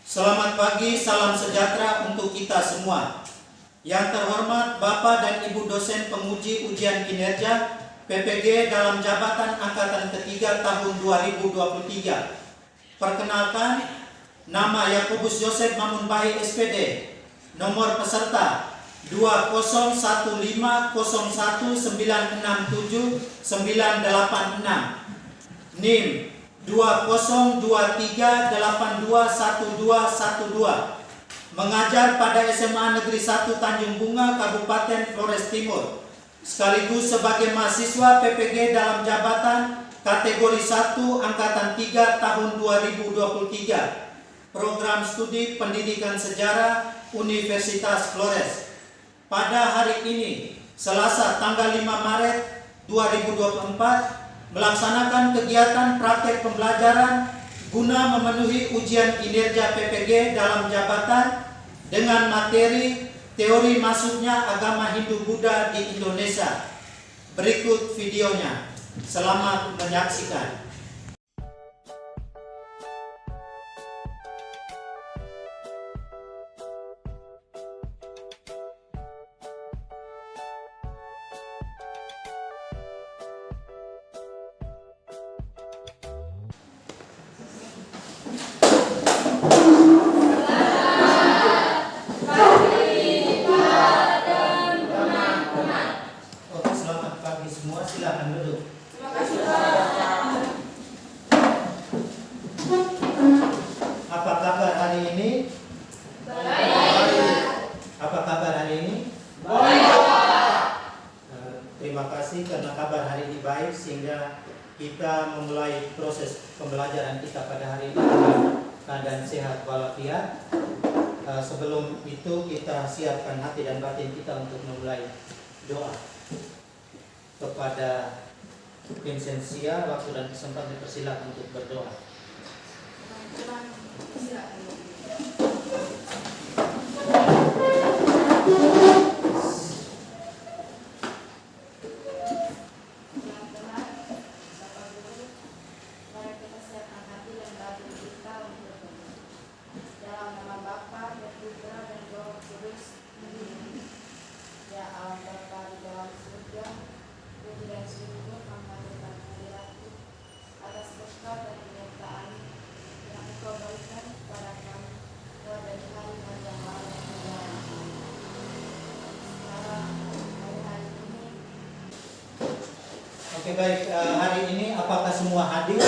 Selamat pagi, salam sejahtera untuk kita semua. Yang terhormat Bapak dan Ibu dosen penguji ujian kinerja PPG dalam jabatan angkatan ketiga tahun 2023. Perkenalkan, nama Yakobus Joseph Mamunbahi SPD, nomor peserta 20101967986, NIM 2023821212, mengajar pada SMA Negeri 1 Tanjung Bunga, Kabupaten Flores Timur, sekaligus sebagai mahasiswa PPG dalam jabatan kategori 1 angkatan 3 tahun 2023, program studi pendidikan sejarah Universitas Flores. Pada hari ini, Selasa tanggal 5 Maret 2024, melaksanakan kegiatan praktek pembelajaran guna memenuhi ujian kinerja PPG dalam jabatan dengan materi teori masuknya agama Hindu-Buddha di Indonesia. Berikut videonya. Selamat menyaksikan. Silakan duduk. Terima kasih, Pak. Apa kabar hari ini? Baik. Apa kabar hari ini? Baik. Terima kasih karena kabar hari ini baik, sehingga kita memulai proses pembelajaran kita pada hari ini dengan keadaan sehat walafiat. Sebelum itu kita siapkan hati dan batin kita untuk memulai doa. Kepada Vincentia, waktu dan kesempatan dipersilakan untuk berdoa. Dalam nama Bapa dan Putra dan Roh Kudus. Ya Allah Bapa di dalam surga, puji dan syukur menghadapkan hadirat-Mu atas berkat dan penyertaan yang Engkau berikan kepada kami mulai dari hari-hari yang lalu hingga sekarang hari-hari ini. Oke, baik. Hari ini apakah semua hadir?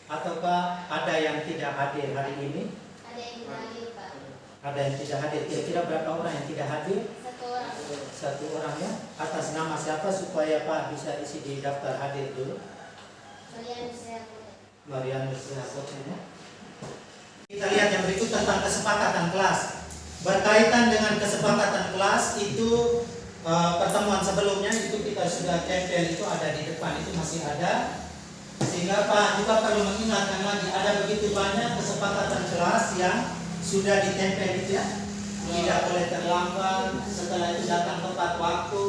Ataukah ada yang tidak hadir hari ini? Ada yang tidak hadir, Pak. Ada yang tidak hadir. Kira-kira berapa orang yang tidak hadir? Satu orang. Satu orang ya. Atas nama siapa supaya Pak bisa isi di daftar hadir dulu? Marianus Rehakoten ya. Kita lihat yang berikut tentang kesepakatan kelas. Berkaitan dengan kesepakatan kelas itu pertemuan sebelumnya itu kita sudah tempel, itu ada di depan, itu masih ada. Sehingga Pak juga perlu mengingatkan lagi, ada begitu banyak kesepakatan kelas yang sudah ditempel itu ya. Tidak boleh terlambat, setelah itu datang tepat waktu,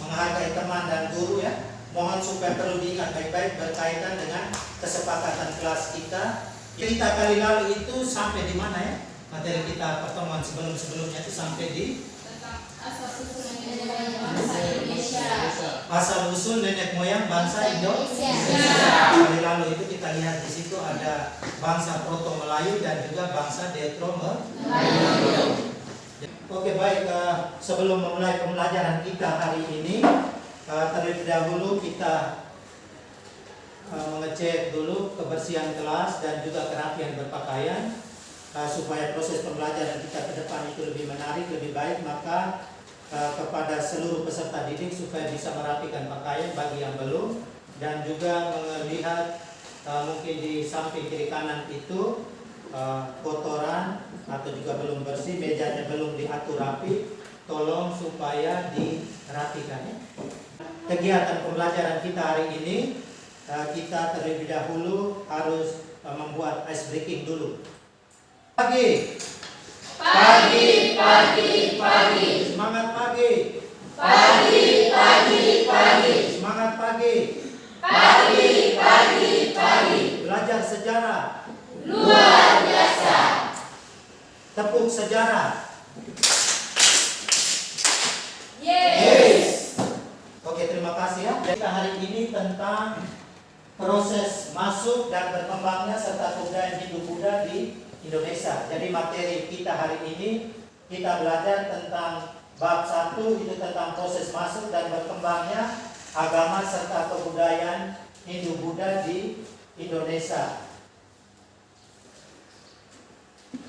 menghargai teman dan guru ya. Mohon supaya perlu diingat baik-baik berkaitan dengan kesepakatan kelas kita. Cerita kali lalu itu sampai di mana ya? Materi kita pertemuan sebelumnya itu sampai di asal-usul nenek moyang bangsa Indonesia. Kali lalu itu kita lihat di situ ada bangsa Proto Melayu dan juga bangsa Detro Melayu. Oke, baik. Sebelum memulai pembelajaran kita hari ini, terlebih dahulu kita mengecek dulu kebersihan kelas dan juga kerapian berpakaian, supaya proses pembelajaran kita ke depan itu lebih menarik, lebih baik. Maka kepada seluruh peserta didik supaya bisa merapikan pakaian bagi yang belum, dan juga melihat mungkin di samping kiri kanan itu kotoran atau juga belum bersih, mejanya belum diatur rapi, tolong supaya dirapikan ya. Kegiatan pembelajaran kita hari ini, kita terlebih dahulu harus membuat ice breaking dulu. Pagi. Pagi, pagi, pagi. Semangat pagi. Pagi, pagi, pagi. Semangat pagi. Pagi, pagi, pagi. Belajar sejarah. 1 sejarah. Yes. Oke, terima kasih ya. Jadi hari ini tentang proses masuk dan berkembangnya serta kebudayaan Hindu-Buddha di Indonesia. Jadi materi kita hari ini kita belajar tentang bab 1 itu tentang proses masuk dan berkembangnya agama serta kebudayaan Hindu-Buddha di Indonesia.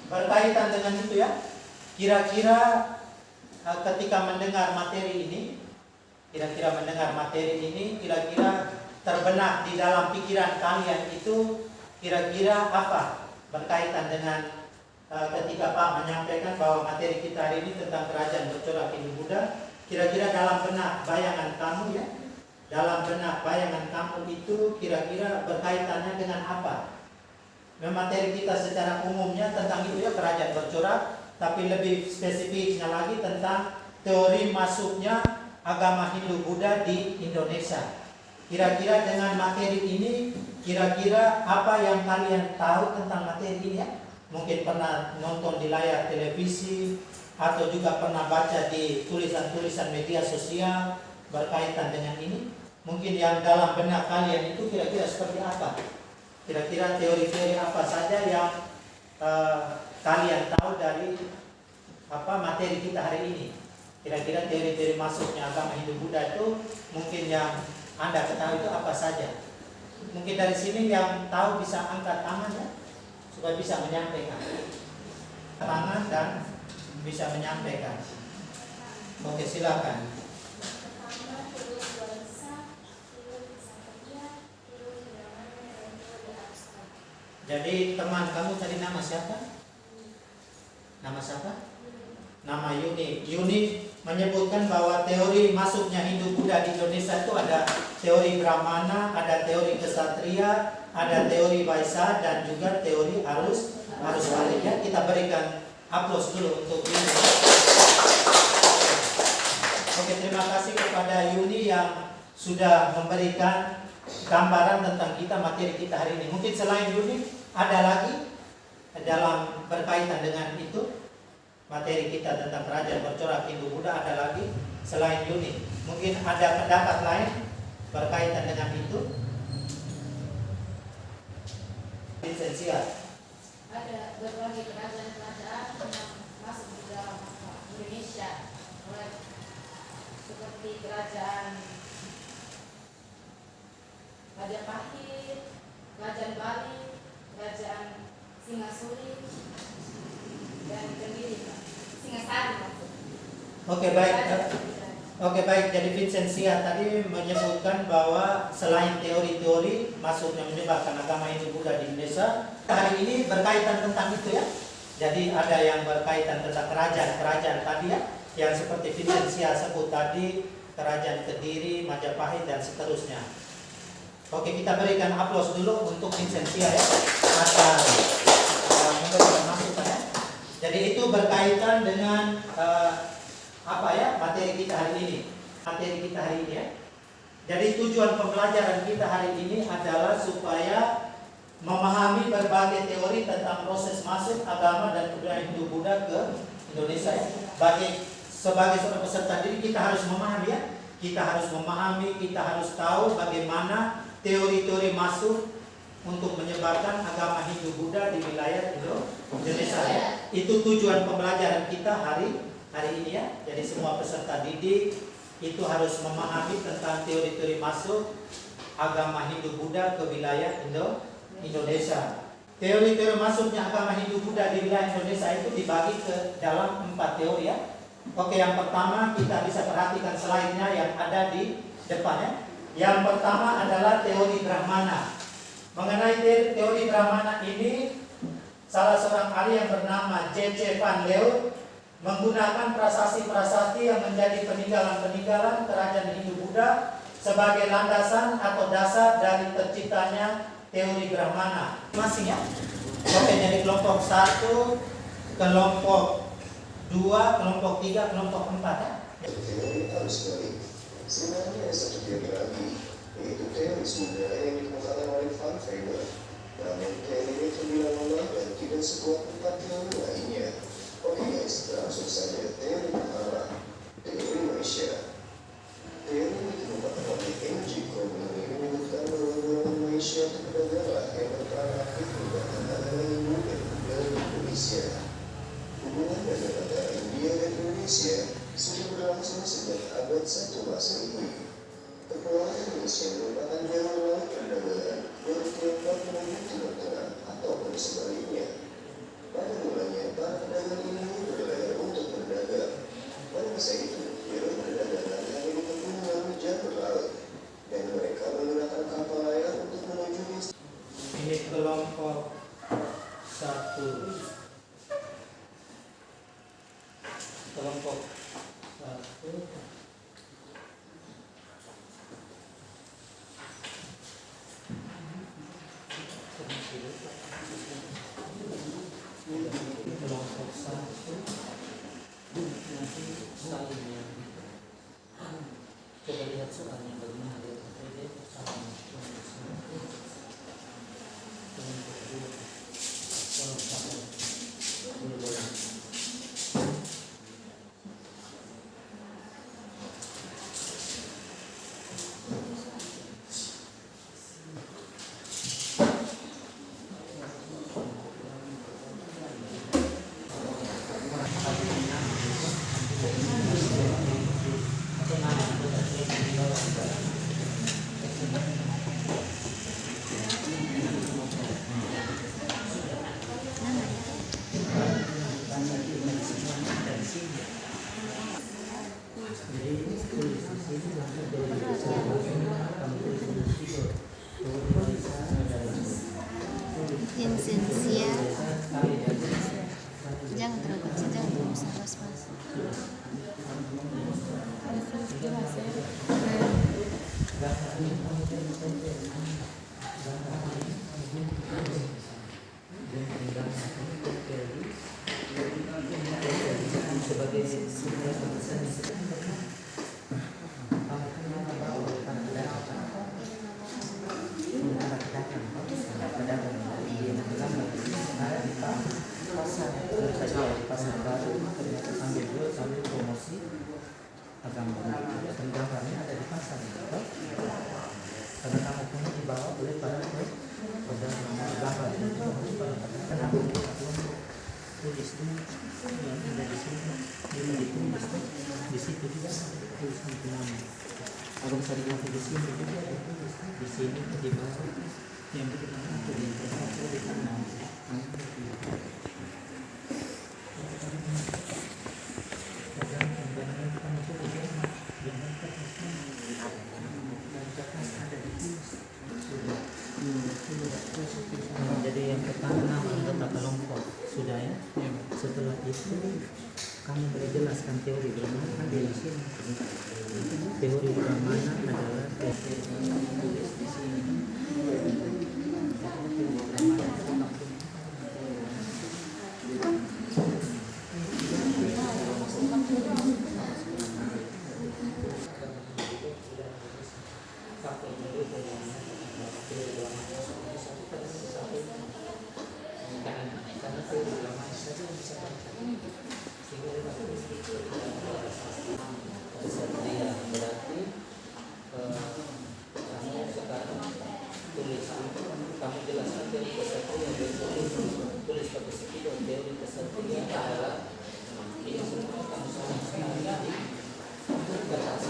Berkaitan dengan itu ya, kira-kira ketika mendengar materi ini, kira-kira terbenak di dalam pikiran kalian itu kira-kira apa berkaitan dengan ketika Pak menyampaikan bahwa materi kita hari ini tentang kerajaan bercorak Hindu-Buddha, kira-kira dalam benak bayangan kamu ya, dalam benak bayangan kamu itu kira-kira berkaitannya dengan apa? Materi kita secara umumnya tentang itu ya, kerajaan bercorak, tapi lebih spesifiknya lagi tentang teori masuknya agama Hindu-Buddha di Indonesia. Kira-kira dengan materi ini, kira-kira apa yang kalian tahu tentang materi ini ya? Mungkin pernah nonton di layar televisi, atau juga pernah baca di tulisan-tulisan media sosial berkaitan dengan ini. Mungkin yang dalam benak kalian itu kira-kira seperti apa? Kira-kira teori-teori apa saja yang kalian tahu dari materi kita hari ini? Kira-kira teori-teori masuknya agama Hindu-Buddha itu mungkin yang Anda ketahui itu apa saja? Mungkin dari sini yang tahu bisa angkat tangan ya, supaya bisa menyampaikan. Tangan dan bisa menyampaikan. Oke, silakan. Jadi teman kamu tadi nama siapa? Nama siapa? Nama Yuni. Yuni menyebutkan bahwa teori masuknya Hindu-Buddha di Indonesia itu ada teori Brahmana, ada teori Ksatria, ada teori Vaisya, dan juga teori arus balik ya. Kita berikan aplaus dulu untuk Yuni. Oke, terima kasih kepada Yuni yang sudah memberikan gambaran tentang kita, materi kita hari ini. Mungkin selain Yuni ada lagi dalam berkaitan dengan itu materi kita tentang kerajaan bercorak Hindu-Buddha, ada lagi selain Yuni. Mungkin ada pendapat lain berkaitan dengan itu. Lisensiat. Ada berbagai kerajaan-kerajaan yang masuk di dalam Indonesia, seperti kerajaan Majapahit, kerajaan Bali, kerajaan Singasuri, dan Kediri, Singasari maksudnya. Oke baik. Jadi Vincentia tadi menyebutkan bahwa selain teori-teori masuknya menyebarkan agama Hindu-Buddha di Indonesia, hari ini berkaitan tentang itu ya. Jadi ada yang berkaitan tentang kerajaan-kerajaan tadi ya, yang seperti Vincentia sebut tadi, kerajaan Kediri, Majapahit, dan seterusnya. Oke, kita berikan aplaus dulu untuk Vincentia ya, atas memberikan masukan ya. Jadi itu berkaitan dengan materi kita hari ini. Ya. Jadi tujuan pembelajaran kita hari ini adalah supaya memahami berbagai teori tentang proses masuk agama dan kebudayaan Hindu-Buddha ke Indonesia ya. Sebagai seorang peserta didik kita harus memahami ya. Kita harus memahami, kita harus tahu bagaimana teori-teori masuk untuk menyebarkan agama Hindu-Buddha di wilayah Indonesia ya. Itu tujuan pembelajaran kita hari ini ya. Jadi semua peserta didik itu harus memahami tentang teori-teori masuk agama Hindu-Buddha ke wilayah Indonesia. Teori-teori masuknya agama Hindu-Buddha di wilayah Indonesia itu dibagi ke dalam 4 teori ya. Oke, yang pertama kita bisa perhatikan slide-nya yang ada di depan ya. Yang pertama adalah teori Brahmana. Mengenai teori Brahmana ini, salah seorang ahli yang bernama J.C. Van Leeuwen menggunakan prasasti-prasasti yang menjadi peninggalan-peninggalan kerajaan Hindu-Buddha sebagai landasan atau dasar dari terciptanya teori Brahmana. Masih ya? Oke, jadi kelompok 1, kelompok 2, kelompok 3, kelompok 4 ya. Teori arus balik sebenarnya ada satu teori lagi, yaitu teori Sunda yang dikemukakan oleh Van Weber. Namun teori ini terbilang lemah dan tidak sekuat 4 teori lainnya. sudah berlangsung sejak abad 1 Masehi. Kepulauan Indonesia merupakan jalur laut perdagangan dari Tiongkok menuju Timur Tengah ataupun sebaliknya. Pada mulanya, para pedagang ini berlayar untuk berdagang. Pada masa itu, jalur perdagangan hanya ditempuh melalui jalur laut, dan mereka menggunakan kapal layar untuk menuju destinasi. Ini kelompok 1. Kelompok 1. Kelompok 1 nanti salingnya. Coba lihat soalnya bagaimana dia salingnya. Kelompok 2 boleh. Insensia, jangan terlalu kecil, jangan terlalu besar, pas-pas. Pasar baru ternyata sambil jual sambil promosi agama dan gambarnya ada di pasar gitu. Karena kamu punya dibawa oleh para pedagang gambar kenapa tulis yang ada di sini ini ditulis di situ juga tulisan nama. Kalau bisa dilihat di sini juga ditulis di sini di bawah yang kita di kanan. Jadi yang pertama nama anggota kelompok sudah ya. Setelah itu kami boleh jelaskan teori bermana kan di sini. Teori bermana adalah tulis di sini. Berarti kamu sekarang tulis kamu jelaskan teori kesatria tulis pakai spidol. Teori kesatria adalah ini semua kamu sama-sama di kertas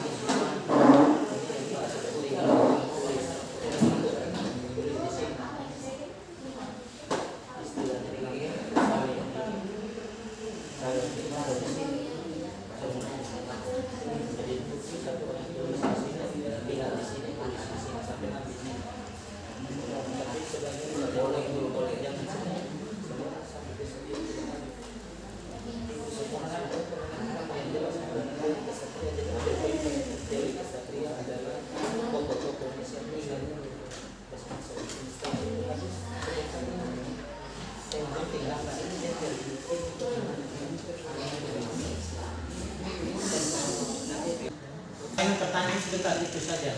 pertanyaan sebentar itu saja.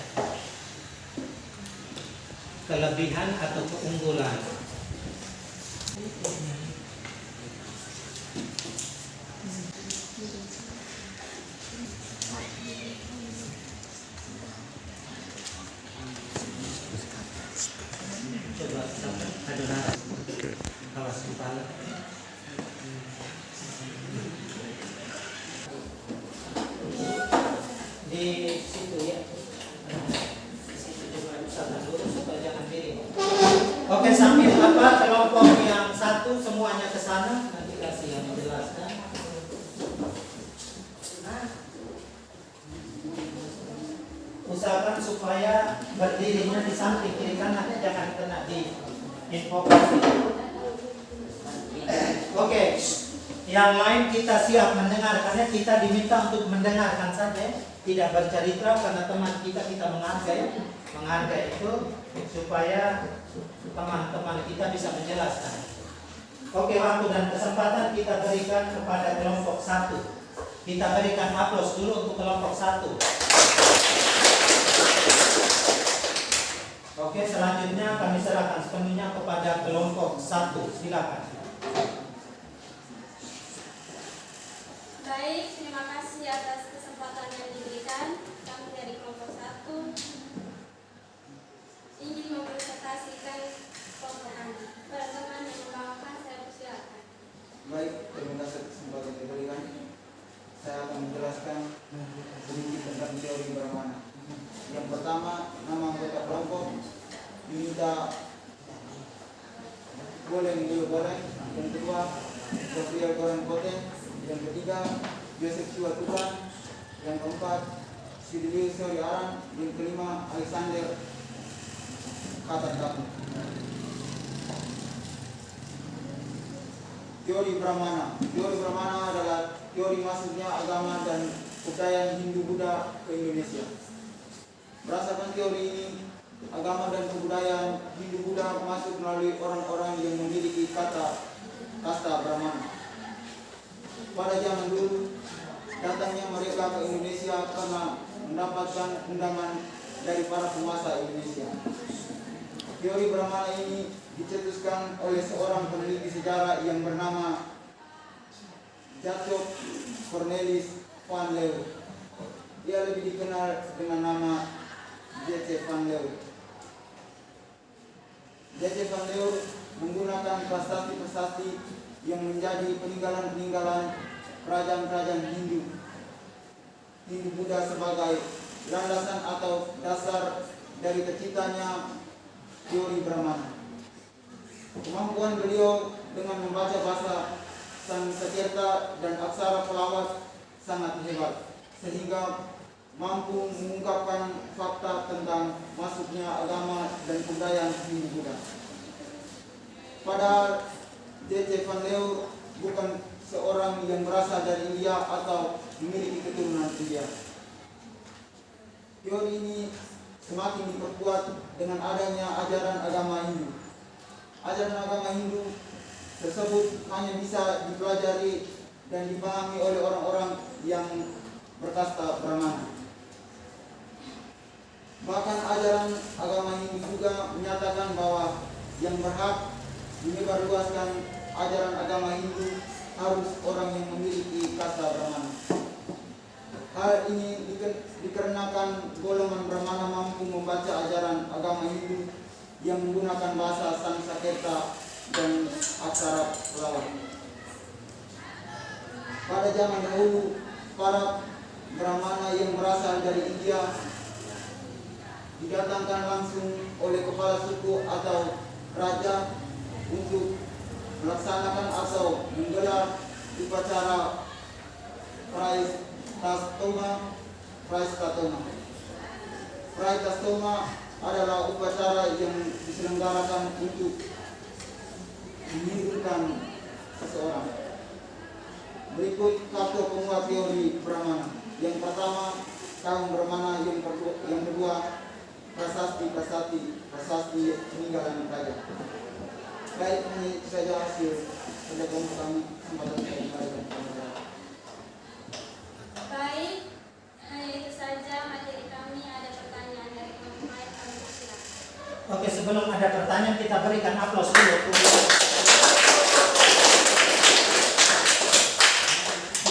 Kelebihan atau keunggulan. Coba ada narasi. Awas kepala. di situ ya. Di situ juga usahakan lurus supaya jangan miring. Oke, sambil kelompok yang satu semuanya ke sana, nanti kasih yang menjelaskan. Usahakan supaya berdirinya di samping kiri kanan, jangan kena di infografis. Oke, yang lain kita siap mendengarkannya, kita diminta untuk mendengarkan saja, tidak bercerita karena teman kita menghargai itu supaya teman-teman kita bisa menjelaskan. Oke, waktu dan kesempatan kita berikan kepada kelompok 1. Kita berikan aplaus dulu untuk kelompok 1. Oke, selanjutnya kami serahkan sepenuhnya kepada kelompok 1. Silakan. Baik, terima kasih atas kesempatan yang diberikan. Kami dari kelompok 1 ingin mempresentasikan kelompok kami. Para teman yang membawakan, saya persilakan. Baik, terima kasih kesempatan yang diberikan. Saya akan menjelaskan sedikit tentang teori Brahmana. Yang pertama, nama anggota kelompok diminta boleh goreng. Yang kedua, Sofia goreng poten. Yang ketiga, Joseph Siwa Tukan. Yang keempat, Sidilio Sori Aran. Yang kelima, Alexander Katan Kapu. Teori Brahmana. Teori Brahmana adalah teori masuknya agama dan kebudayaan Hindu-Buddha ke Indonesia. Berdasarkan teori ini, agama dan kebudayaan Hindu-Buddha masuk melalui orang-orang yang memiliki kasta Brahmana. Pada zaman dulu, datangnya mereka ke Indonesia karena mendapatkan undangan dari para penguasa Indonesia. Teori Brahmana ini dicetuskan oleh seorang peneliti sejarah yang bernama Jacob Cornelis van Leeuwen. Dia lebih dikenal dengan nama J.C. van Leeuwen. J.C. van Leeuwen menggunakan prasasti-prasasti yang menjadi peninggalan-peninggalan kerajaan-kerajaan Hindu-Buddha sebagai landasan atau dasar dari terciptanya teori Brahmana. Kemampuan beliau dengan membaca bahasa Sanskerta dan aksara pelawat sangat hebat, sehingga mampu mengungkapkan fakta tentang masuknya agama dan kebudayaan Hindu-Buddha. Padahal J.C. van Leeuwen bukan seorang yang berasal dari India atau memiliki keturunan India. Teori ini semakin diperkuat dengan adanya ajaran agama Hindu. Ajaran agama Hindu tersebut hanya bisa dipelajari dan dipahami oleh orang-orang yang berkasta Brahmana. Bahkan ajaran agama Hindu juga menyatakan bahwa yang berhak menyebarluaskan ajaran agama Hindu harus orang yang memiliki kasta Brahmana. Hal ini dikarenakan golongan Brahmana mampu membaca ajaran agama Hindu yang menggunakan bahasa Sanskerta dan aksara pelawat. Pada zaman dahulu, para Brahmana yang berasal dari India didatangkan langsung oleh kepala suku atau raja untuk melaksanakan atau menggelar upacara Praitastoma adalah upacara yang diselenggarakan untuk menghidupkan seseorang. Berikut satu penguat teori Brahmana. Yang pertama, kaum Brahmana. Yang kedua, prasasti peninggalan raja. Baik, ini saja hasil pendapat kami. Kesempatan saya kembalikan. Baik, hanya itu saja materi kami. Ada pertanyaan dari kelompok lain, kami persilakan. Oke, sebelum ada pertanyaan kita berikan aplaus dulu.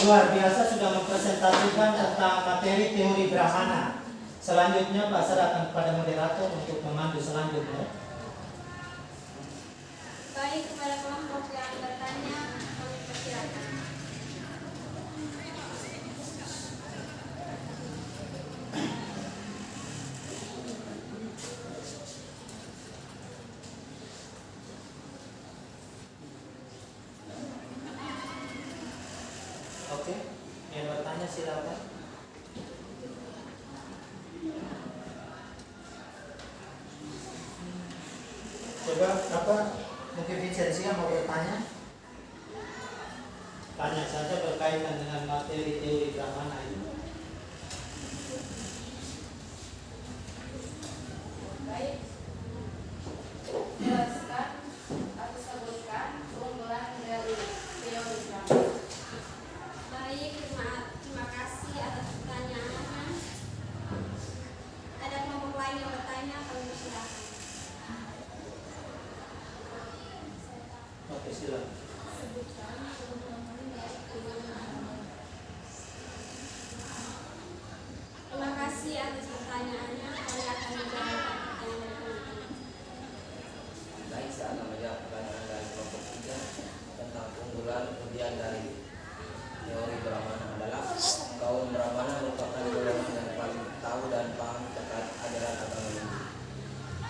Luar biasa sudah mempresentasikan tentang materi teori Brahmana. Selanjutnya Pak serahkan kepada moderator untuk memandu selanjutnya. Baik, kepada kelompok yang bertanya, kami persilakan. Coba apa? Mungkin Vincentia mau bertanya? Tanya saja berkaitan dengan materi teori Brahmana ini. Baik, jelaskan atau sebutkan keunggulan dari teori Brahmana. Baik, terima kasih atas pertanyaannya. Ada kelompok lain yang bertanya, kami silakan. Oke, silakan. Sebutkan keunggulan dari teori Brahmana. Terima kasih atas pertanyaannya. Kami akan menjawab pertanyaan dari kelompok. Baik, saya akan menjawab pertanyaan dari kelompok 3 tentang keunggulan kemudian dari teori Brahmana adalah kaum Brahmana merupakan golongan yang paling tahu dan paham terkait ajaran agama Hindu.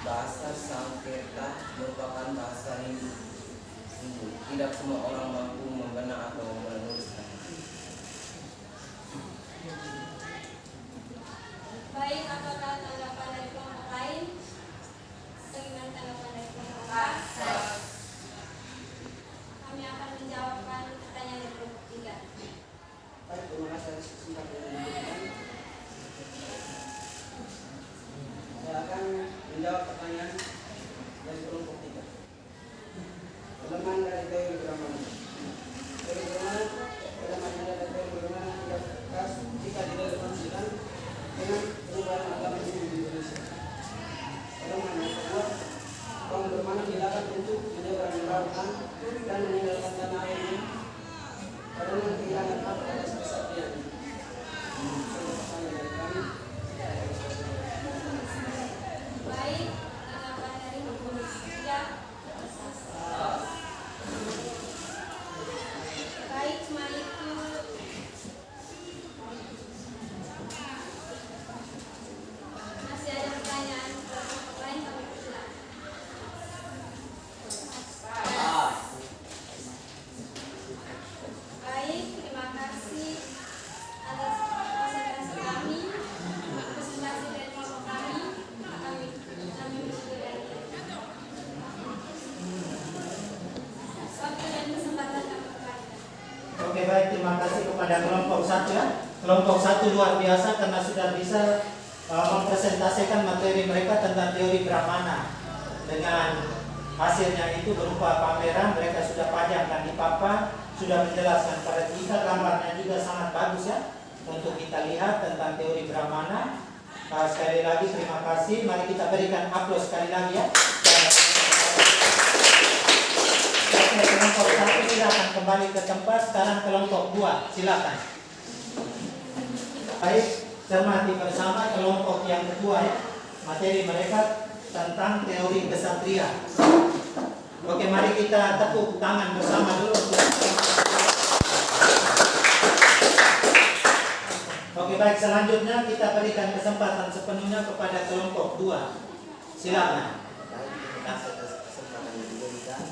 Bahasa Sankirta merupakan bahasa Hindu. Tidak semua orang mampu membenak atau menuliskan. Baik, apakah tanggapan dari kelompok lain? Bagaimana tanggapan dari kelompok lain? Kami akan menjawabkan pertanyaan dari kelompok 3. Baik, terima kasih atas kesempatan yang diberikan. Saya akan menjawab pertanyaan dari kelompok 3. Kelemahan dari teori Brahmana. Teori Brahmana, kelemahannya dari teori Brahmana tidak tegas jika direlevansikan dengan perubahan agama Hindu di Indonesia. Kelemahan yang kedua, kaum Brahmana dilarang untuk menyeberang lautan dan meninggalkan tanah airnya karena kehilangan hak atas kesaktian. Pesan dari kami. Baik, tanggapan dari kelompok 3. Baik, cuma itu. Masih ada pertanyaan kelompok lain, kami persilakan. Baik, terima kasih atas presentasi kami, presentasi dari kelompok kami. Kami bersyukur. Waktu dan kesempatan kami berikan. Oke, baik, terima kasih kepada kelompok 1 ya. Kelompok 1 luar biasa karena sudah bisa mempresentasikan materi mereka tentang teori Brahmana. Dengan hasilnya itu berupa pameran, mereka sudah pajangkan di papan, sudah menjelaskan pada kita, gambarnya juga sangat bagus ya untuk kita lihat tentang teori Brahmana. Sekali lagi terima kasih, mari kita berikan aplaus sekali lagi ya. Oke, kelompok 1 silakan kembali ke tempat. Sekarang kelompok 2 silakan. Baik, cermati bersama kelompok yang kedua ya. Materi mereka tentang teori kesatria. Oke, mari kita tepuk tangan bersama dulu. Oke, baik, selanjutnya kita berikan kesempatan sepenuhnya kepada kelompok 2. Silakan. Baik, terima kasih atas kesempatan yang diberikan.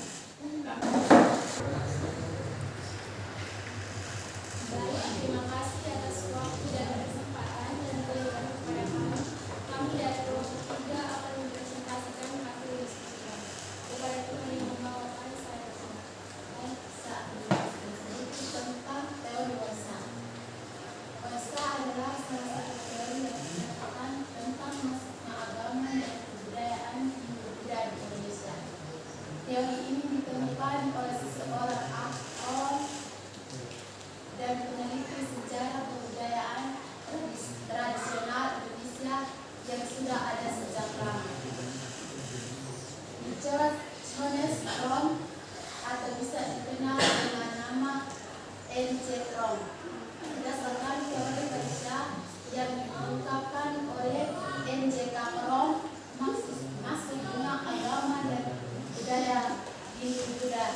Baik, terima kasih atas waktu dan kesempatan yang diberikan kepada kami. Kami dari kelompok 3 akan mempresentasikan materi diskusi kami. Kepada teman yang membawakan saya saat ini tentang teori wasa. Wasa adalah salah satu teori yang menyatakan tentang masuknya agama dan kebudayaan Hindu-Buddha di Indonesia. Teori ini ditemukan oleh seseorang aktor dan peneliti sejarah kebudayaan tradisional Indonesia yang sudah ada sejak lama. Johannes Rom atau bisa dikenal dengan nama N.J. Rom berdasarkan teori Persia yang diungkapkan oleh N.J. Rom masuknya agama dan budaya Hindu-Buddha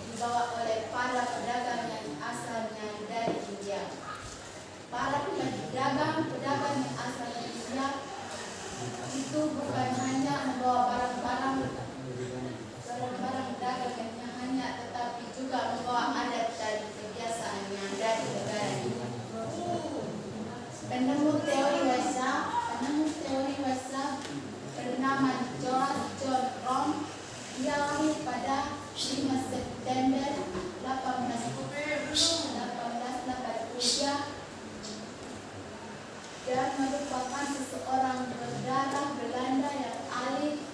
dibawa oleh para pedagang yang asalnya dari India. Para pedagang yang asal dari India itu bukan hanya membawa barang-barang dagangannya, tetapi juga membawa adat dan kebiasaannya dari negara ini. Penemu teori wasa bernama John Rom Ia lahir pada 5 September 1883 dan merupakan seseorang berdarah Belanda yang ahli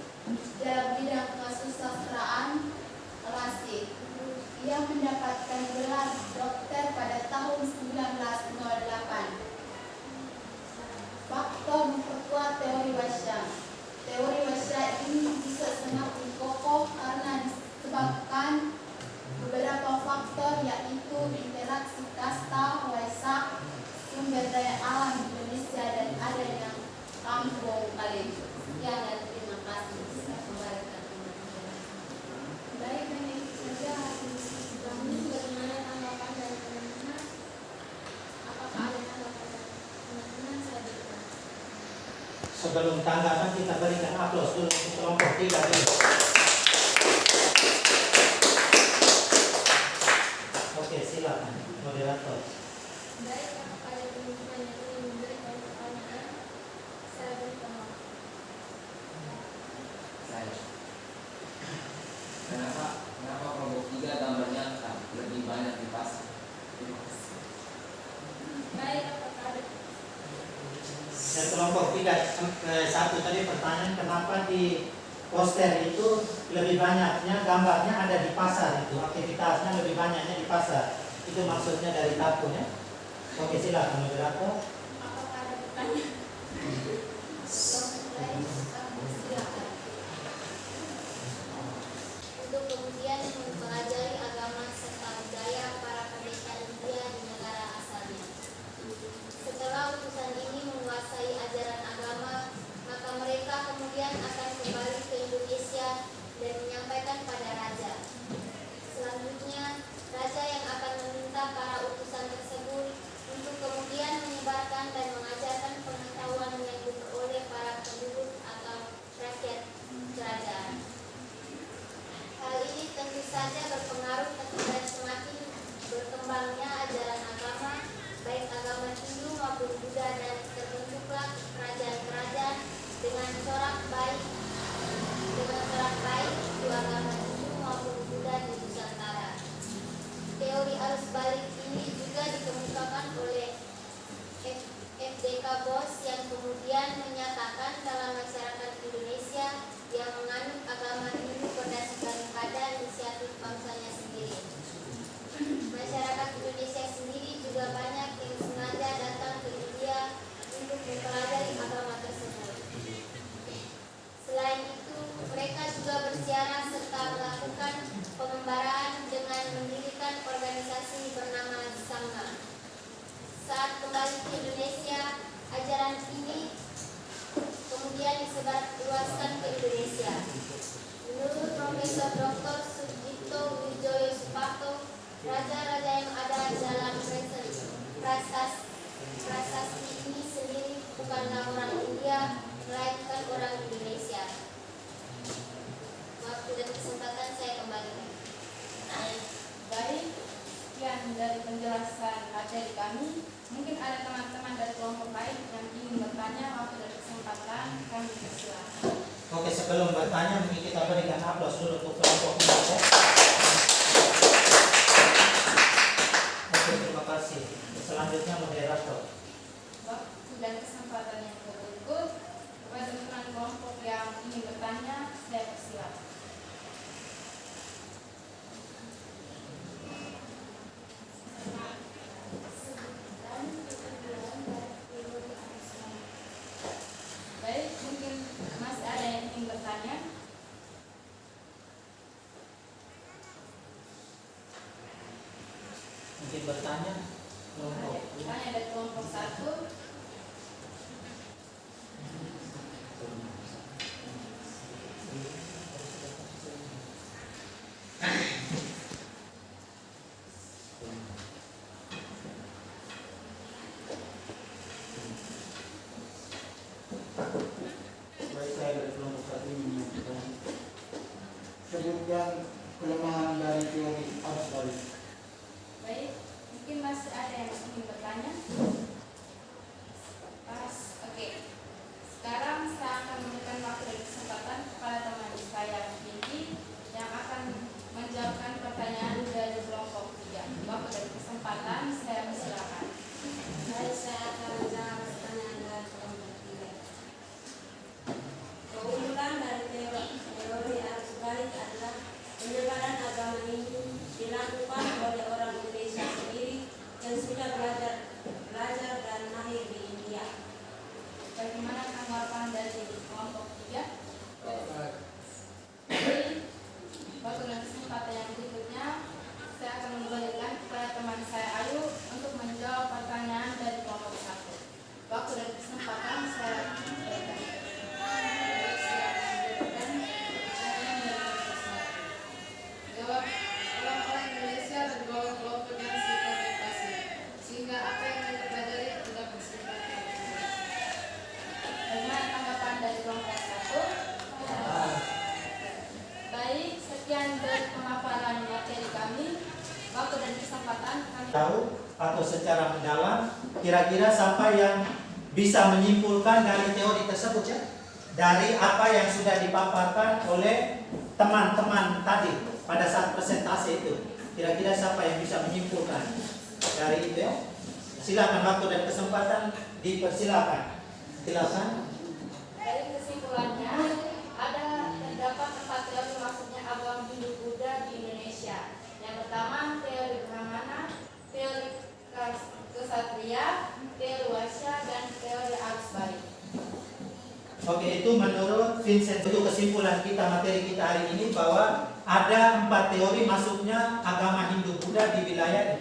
dalam bidang kesusastraan klasik. Ia mendapatkan gelar dokter pada tahun 1908. Faktor memperkuat teori Wasya. Teori Wasya ini bisa semakin kokoh karena disebabkan beberapa faktor, yaitu interaksi kasta, Waisak, sumber daya alam Indonesia, dan adanya kampung kali. Ya, dan terima kasih. Saya kembalikan teman-teman. Baik, dan itu saja hasil diskusi kami. Bagaimana tanggapan dari teman-teman? Apakah ada tanggapan dari teman-teman selanjutnya? Sebelum tanggapan kita berikan aplaus dulu untuk kelompok 3 dulu. Oke, silakan moderator. Baik, apakah ada teman-teman yang ingin memberikan pertanyaan? Saya berikan waktu. Saya. Kenapa kelompok 3 gambarnya lebih banyak di pasar? Baik, apakah ada Dan kelompok 1 tadi pertanyaan, kenapa di poster itu lebih banyaknya gambarnya ada di pasar, itu aktivitasnya lebih banyaknya di pasar, itu maksudnya dari kartun ya? Oke, silakan moderator. apakah ada pertanyaan? Baik, silakan. Untuk kemudian mempelajari agama serta budaya para pendeta India di negara asalnya. Setelah utusan ini menguasai ajaran agama, maka mereka kemudian akan kembali ke Indonesia dan menyampaikan pada raja. Selanjutnya, raja yang akan meminta para utusan tersebut untuk kemudian menyebarkan dan mengajarkan pengetahuan yang diperoleh para penduduk atau rakyat kerajaan. Hal ini tentu saja berpengaruh terhadap semakin berkembangnya ajaran agama, baik agama Hindu maupun Buddha, dan terbentuklah kerajaan-kerajaan dengan corak baik itu agama Hindu maupun Buddha di Nusantara. Teori arus balik ini juga dikemukakan oleh FDK Bos yang kemudian menyatakan dalam masyarakat Indonesia yang menganut agama Hindu berdasarkan pada inisiatif bangsanya sendiri. Masyarakat Indonesia sendiri juga banyak yang sengaja datang ke India untuk mempelajari agama tersebut. Selain itu, mereka juga bersiarah serta melakukan pengembaraan dengan mendirikan organisasi bernama Sangha. Saat kembali ke Indonesia, ajaran ini kemudian disebarluaskan ke Indonesia. Menurut Profesor Dr. Sugito Wijoyo Suparto, raja-raja yang ada dalam prasasti ini sendiri bukanlah orang India, melainkan orang Indonesia. Waktu dan kesempatan saya kembalikan. Baik, sekian dari penjelasan materi kami. Mungkin ada teman-teman dari kelompok lain yang ingin bertanya. Waktu dan kesempatan kami persilakan. Oke, sebelum bertanya mungkin kita berikan aplaus dulu untuk kelompok 4 ya. Oke, terima kasih. Selanjutnya moderator. Waktu dan kesempatan yang berikut kepada teman-teman kelompok yang ingin bertanya, saya persilakan. Baik, mungkin masih ada yang ingin bertanya. Mungkin bertanya kelompok. Tanya dari kelompok 1. secara mendalam. Kira-kira siapa yang bisa menyimpulkan dari teori tersebut ya? Dari apa yang sudah dipaparkan oleh teman-teman tadi pada saat presentasi itu. Kira-kira siapa yang bisa menyimpulkan dari itu ya? Silakan, waktu dan kesempatan dipersilakan. Silakan. Dari kesimpulannya, terdapat 4 teori maksudnya agama Hindu-Buddha di Indonesia. Yang pertama, teori Brahmana, teori Ksatria, teori Waisya, dan teori arus balik. Oke, itu menurut Vincent. Itu kesimpulan kita, materi kita hari ini, bahwa ada 4 teori masuknya agama Hindu-Buddha di wilayah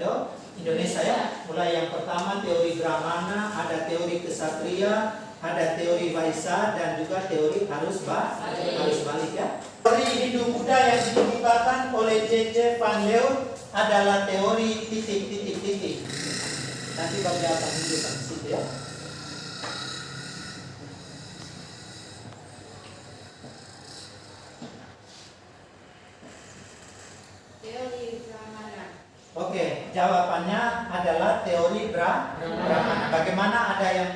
Indonesia ya. Mulai yang pertama teori Brahmana, ada teori Ksatria, ada teori Waisya, dan juga teori arus balik ya. Teori Hindu-Buddha yang dikemukakan oleh J.C. Van Leeuwen adalah teori titik. Nanti Bapak akan tunjukkan di situ ya. Teori Brahmana. Oke, jawabannya adalah teori Brahmana. Bagaimana, ada yang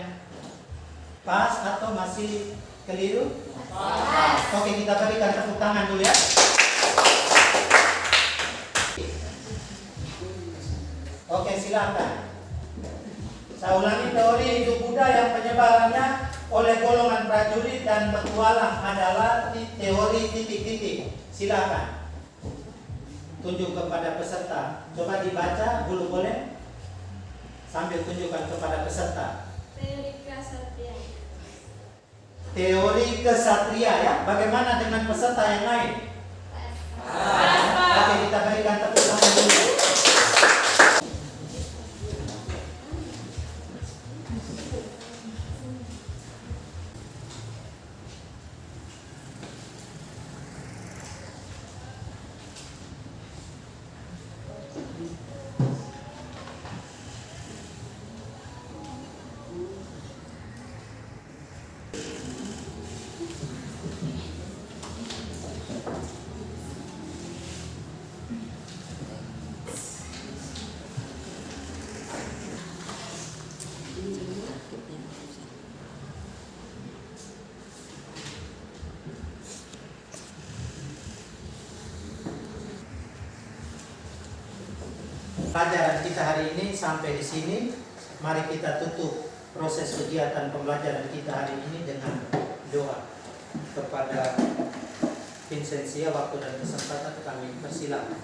pas atau masih keliru? Pas. Oke, kita berikan tepuk tangan dulu ya. Oke, silakan. Saya ulangi, teori Hindu-Buddha yang penyebarannya oleh golongan prajurit dan petualang adalah teori titik. Silakan. Tunjuk kepada peserta. Coba dibaca dulu boleh? Sambil tunjukkan kepada peserta. Teori Ksatria. Teori Ksatria ya. Bagaimana dengan peserta yang lain? Oke, kita berikan tepuk tangan dulu. Pelajaran kita hari ini sampai di sini. Mari kita tutup proses kegiatan pembelajaran kita hari ini dengan doa. Kepada Vincentia, waktu dan kesempatan kami persilakan.